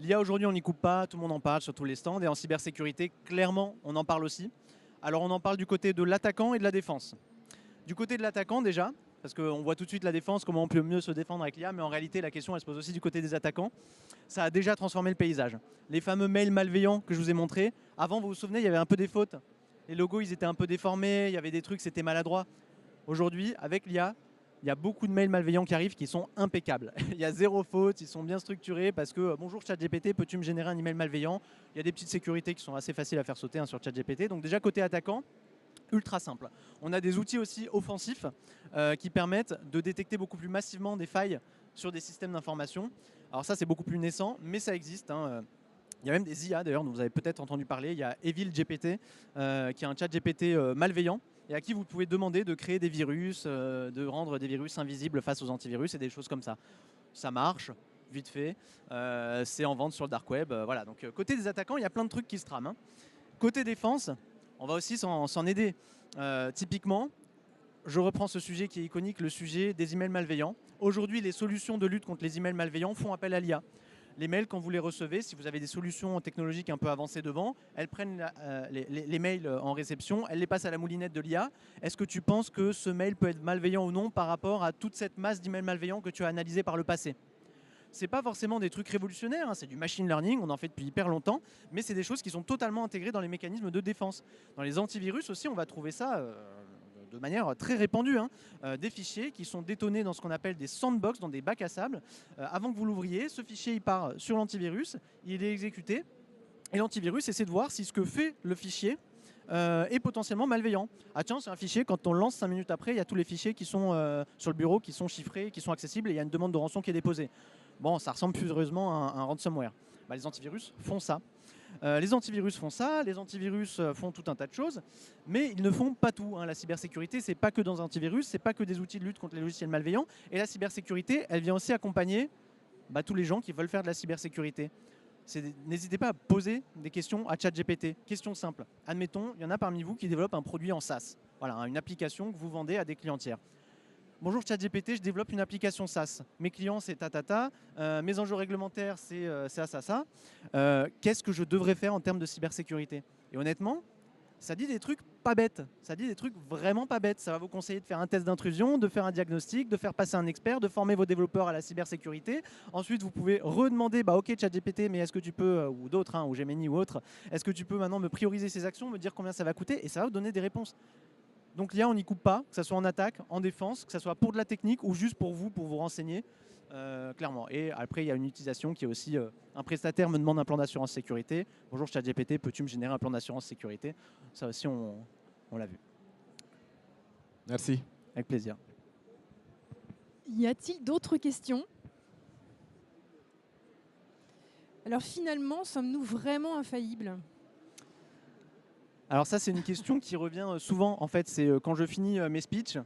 L'IA aujourd'hui, on n'y coupe pas, tout le monde en parle sur tous les stands. Et en cybersécurité, clairement, on en parle aussi. Alors on en parle du côté de l'attaquant et de la défense. Du côté de l'attaquant déjà, parce qu'on voit tout de suite la défense, comment on peut mieux se défendre avec l'IA, mais en réalité, la question, elle se pose aussi du côté des attaquants. Ça a déjà transformé le paysage. Les fameux mails malveillants que je vous ai montrés, avant, vous vous souvenez, il y avait un peu des fautes. Les logos, ils étaient un peu déformés, il y avait des trucs, c'était maladroit. Aujourd'hui, avec l'IA, il y a beaucoup de mails malveillants qui arrivent qui sont impeccables. Il y a 0 faute, ils sont bien structurés parce que bonjour ChatGPT, peux-tu me générer un email malveillant? Il y a des petites sécurités qui sont assez faciles à faire sauter sur ChatGPT. Donc déjà côté attaquant, ultra simple. On a des outils aussi offensifs qui permettent de détecter beaucoup plus massivement des failles sur des systèmes d'information. Alors ça c'est beaucoup plus naissant, mais ça existe. Il y a même des IA d'ailleurs dont vous avez peut-être entendu parler. Il y a EvilGPT qui est un ChatGPT malveillant, et à qui vous pouvez demander de créer des virus, de rendre des virus invisibles face aux antivirus et des choses comme ça. Ça marche, vite fait, c'est en vente sur le dark web. Voilà. Donc côté des attaquants, il y a plein de trucs qui se trament. Côté défense, on va aussi s'en aider. Typiquement, je reprends ce sujet qui est iconique, le sujet des emails malveillants. Aujourd'hui, les solutions de lutte contre les emails malveillants font appel à l'IA. Les mails, quand vous les recevez, si vous avez des solutions technologiques un peu avancées devant, elles prennent les mails en réception, elles les passent à la moulinette de l'IA. Est-ce que tu penses que ce mail peut être malveillant ou non par rapport à toute cette masse d'emails malveillants que tu as analysés par le passé? C'est pas forcément des trucs révolutionnaires, c'est du machine learning, on en fait depuis hyper longtemps, mais c'est des choses qui sont totalement intégrées dans les mécanismes de défense. Dans les antivirus aussi, on va trouver ça de manière très répandue, des fichiers qui sont détonés dans ce qu'on appelle des sandbox, dans des bacs à sable. Avant que vous l'ouvriez, ce fichier il part sur l'antivirus, il est exécuté, et l'antivirus essaie de voir si ce que fait le fichier est potentiellement malveillant. Ah tiens, c'est un fichier, quand on le lance 5 minutes après, il y a tous les fichiers qui sont sur le bureau, qui sont chiffrés, qui sont accessibles, et il y a une demande de rançon qui est déposée. Bon, ça ressemble plus heureusement à un ransomware. Les antivirus font ça. Les antivirus font ça, les antivirus font tout un tas de choses, mais ils ne font pas tout. La cybersécurité, c'est pas que dans un antivirus, c'est pas que des outils de lutte contre les logiciels malveillants. Et la cybersécurité, elle vient aussi accompagner tous les gens qui veulent faire de la cybersécurité. N'hésitez pas à poser des questions à ChatGPT. Question simple. Admettons, il y en a parmi vous qui développent un produit en SaaS. Voilà, une application que vous vendez à des clients tiers. bonjour ChatGPT, je développe une application SaaS. Mes clients, c'est ta. Mes enjeux réglementaires, c'est ça. Qu'est-ce que je devrais faire en termes de cybersécurité? Et honnêtement, ça dit des trucs pas bêtes. Ça dit des trucs vraiment pas bêtes. Ça va vous conseiller de faire un test d'intrusion, de faire un diagnostic, de faire passer un expert, de former vos développeurs à la cybersécurité. Ensuite, vous pouvez redemander, ok ChatGPT, mais est-ce que tu peux, ou d'autres, ou Gemini ou autre, est-ce que tu peux maintenant me prioriser ces actions, me dire combien ça va coûter? Et ça va vous donner des réponses. Donc l'IA, on n'y coupe pas, que ce soit en attaque, en défense, que ce soit pour de la technique ou juste pour vous renseigner, clairement. Et après, il y a une utilisation qui est aussi, un prestataire me demande un plan d'assurance sécurité. Bonjour ChatGPT, peux-tu me générer un plan d'assurance sécurité? Ça aussi, on l'a vu. Merci. Avec plaisir. Y a-t-il d'autres questions? Alors finalement, sommes-nous vraiment infaillibles? Alors ça, c'est une question qui revient souvent. En fait, c'est quand je finis mes speeches.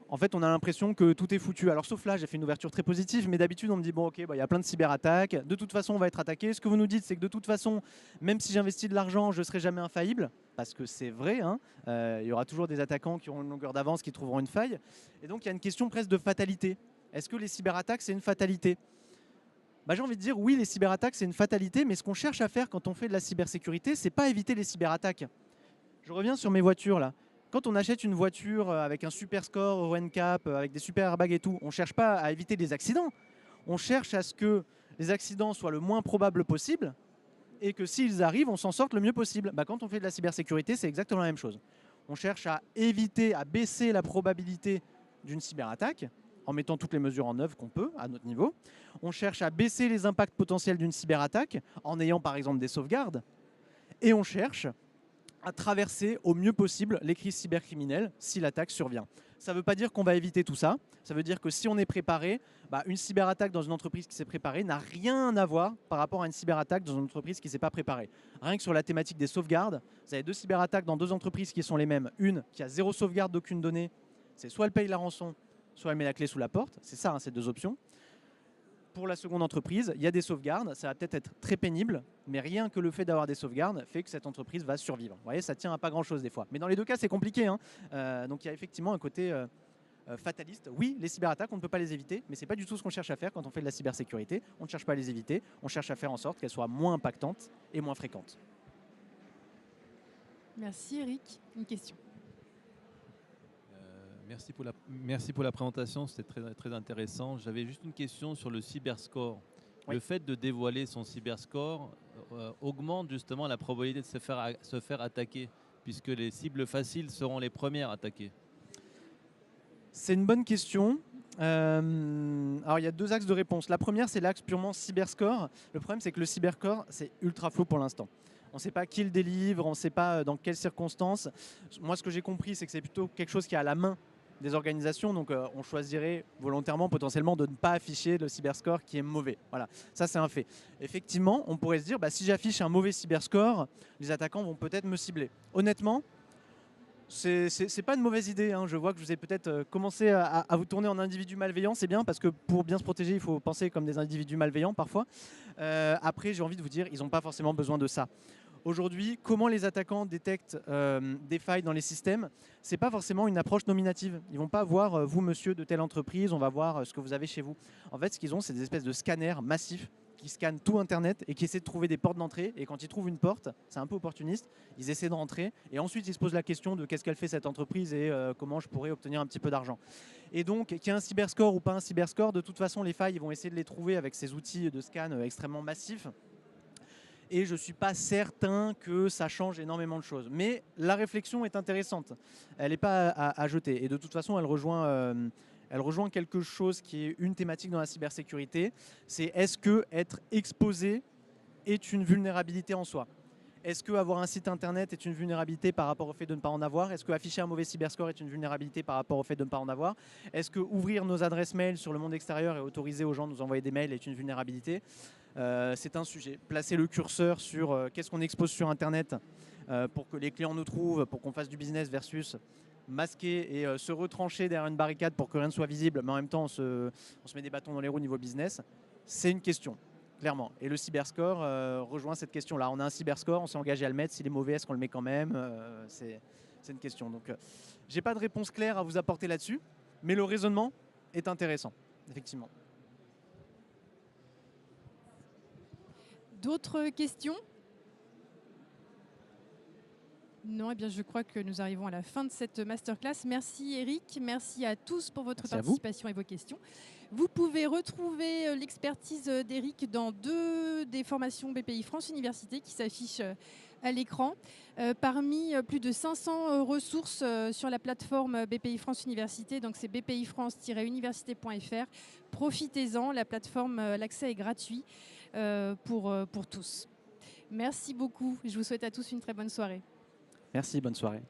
En fait, on a l'impression que tout est foutu. Alors, sauf là, j'ai fait une ouverture très positive, mais d'habitude, on me dit bon, ok, il y a plein de cyberattaques. De toute façon, on va être attaqué. Ce que vous nous dites, c'est que de toute façon, même si j'investis de l'argent, je ne serai jamais infaillible, parce que c'est vrai. Il y aura toujours des attaquants qui auront une longueur d'avance, qui trouveront une faille. Et donc, il y a une question presque de fatalité. Est-ce que les cyberattaques, c'est une fatalité? J'ai envie de dire oui, les cyberattaques, c'est une fatalité, mais ce qu'on cherche à faire quand on fait de la cybersécurité, c'est pas éviter les cyberattaques. Je reviens sur mes voitures là. Quand on achète une voiture avec un super score Euro NCAP, avec des super airbags et tout, on ne cherche pas à éviter des accidents. On cherche à ce que les accidents soient le moins probables possible et que s'ils arrivent, on s'en sorte le mieux possible. Quand on fait de la cybersécurité, c'est exactement la même chose. On cherche à éviter, à baisser la probabilité d'une cyberattaque en mettant toutes les mesures en œuvre qu'on peut à notre niveau. On cherche à baisser les impacts potentiels d'une cyberattaque en ayant par exemple des sauvegardes. Et on cherche à traverser au mieux possible les crises cybercriminelles si l'attaque survient. Ça ne veut pas dire qu'on va éviter tout ça. Ça veut dire que si on est préparé, une cyberattaque dans une entreprise qui s'est préparée n'a rien à voir par rapport à une cyberattaque dans une entreprise qui ne s'est pas préparée. Rien que sur la thématique des sauvegardes, vous avez 2 cyberattaques dans 2 entreprises qui sont les mêmes. Une qui a 0 sauvegarde d'aucune donnée, c'est soit elle paye la rançon, soit elle met la clé sous la porte. C'est ça, ces 2 options. Pour la seconde entreprise, il y a des sauvegardes. Ça va peut-être être très pénible, mais rien que le fait d'avoir des sauvegardes fait que cette entreprise va survivre. Vous voyez, ça tient à pas grand-chose des fois. Mais dans les 2 cas, c'est compliqué. Donc il y a effectivement un côté fataliste. Oui, les cyberattaques, on ne peut pas les éviter, mais ce n'est pas du tout ce qu'on cherche à faire quand on fait de la cybersécurité. On ne cherche pas à les éviter, on cherche à faire en sorte qu'elles soient moins impactantes et moins fréquentes. Merci Eric. Une question. Merci pour la présentation, c'était très, très intéressant. J'avais juste une question sur le cyberscore. Oui. Le fait de dévoiler son cyberscore augmente justement la probabilité de se faire attaquer, puisque les cibles faciles seront les premières attaquées. C'est une bonne question. Alors il y a 2 axes de réponse. La première, c'est l'axe purement cyberscore. Le problème, c'est que le cyberscore, c'est ultra flou pour l'instant. On ne sait pas qui le délivre, on ne sait pas dans quelles circonstances. Moi, ce que j'ai compris, c'est que c'est plutôt quelque chose qui est à la main des organisations. Donc, on choisirait volontairement, potentiellement, de ne pas afficher le cyberscore qui est mauvais. Voilà, ça, c'est un fait. Effectivement, on pourrait se dire, si j'affiche un mauvais cyberscore, les attaquants vont peut-être me cibler. Honnêtement, c'est pas une mauvaise idée. Je vois que vous avez peut-être commencé à vous tourner en individu malveillant. C'est bien parce que pour bien se protéger, il faut penser comme des individus malveillants parfois. Après, j'ai envie de vous dire, ils n'ont pas forcément besoin de ça. Aujourd'hui, comment les attaquants détectent des failles dans les systèmes? Ce n'est pas forcément une approche nominative. Ils ne vont pas voir, vous, monsieur de telle entreprise, on va voir ce que vous avez chez vous. En fait, ce qu'ils ont, c'est des espèces de scanners massifs qui scannent tout Internet et qui essaient de trouver des portes d'entrée. Et quand ils trouvent une porte, c'est un peu opportuniste, ils essaient de rentrer. Et ensuite, ils se posent la question de qu'est-ce qu'elle fait cette entreprise et comment je pourrais obtenir un petit peu d'argent. Et donc, qu'il y ait un cyberscore ou pas un cyberscore, de toute façon, les failles, ils vont essayer de les trouver avec ces outils de scan extrêmement massifs. Et je ne suis pas certain que ça change énormément de choses. Mais la réflexion est intéressante. Elle n'est pas à jeter. Et de toute façon, elle rejoint quelque chose qui est une thématique dans la cybersécurité. C'est est-ce que être exposé est une vulnérabilité en soi? Est-ce qu'avoir un site internet est une vulnérabilité par rapport au fait de ne pas en avoir? Est-ce qu'afficher un mauvais cyberscore est une vulnérabilité par rapport au fait de ne pas en avoir? Est-ce qu'ouvrir nos adresses mail sur le monde extérieur et autoriser aux gens de nous envoyer des mails est une vulnérabilité? C'est un sujet. Placer le curseur sur qu'est-ce qu'on expose sur Internet pour que les clients nous trouvent, pour qu'on fasse du business versus masquer et se retrancher derrière une barricade pour que rien ne soit visible, mais en même temps on se met des bâtons dans les roues niveau business, c'est une question. Clairement. Et le cyberscore rejoint cette question-là. On a un cyberscore, on s'est engagé à le mettre. S'il est mauvais, est-ce qu'on le met quand même? C'est une question. Donc, j'ai pas de réponse claire à vous apporter là-dessus. Mais le raisonnement est intéressant, effectivement. D'autres questions? Non, eh bien, je crois que nous arrivons à la fin de cette masterclass. Merci Eric, merci à tous pour votre Merci à vous. participation et vos questions. Vous pouvez retrouver l'expertise d'Eric dans 2 des formations BPI France Université qui s'affichent à l'écran. Parmi plus de 500 ressources sur la plateforme BPI France Université, donc c'est bpifrance-université.fr. Profitez-en, la plateforme, l'accès est gratuit pour tous. Merci beaucoup, je vous souhaite à tous une très bonne soirée. Merci, bonne soirée.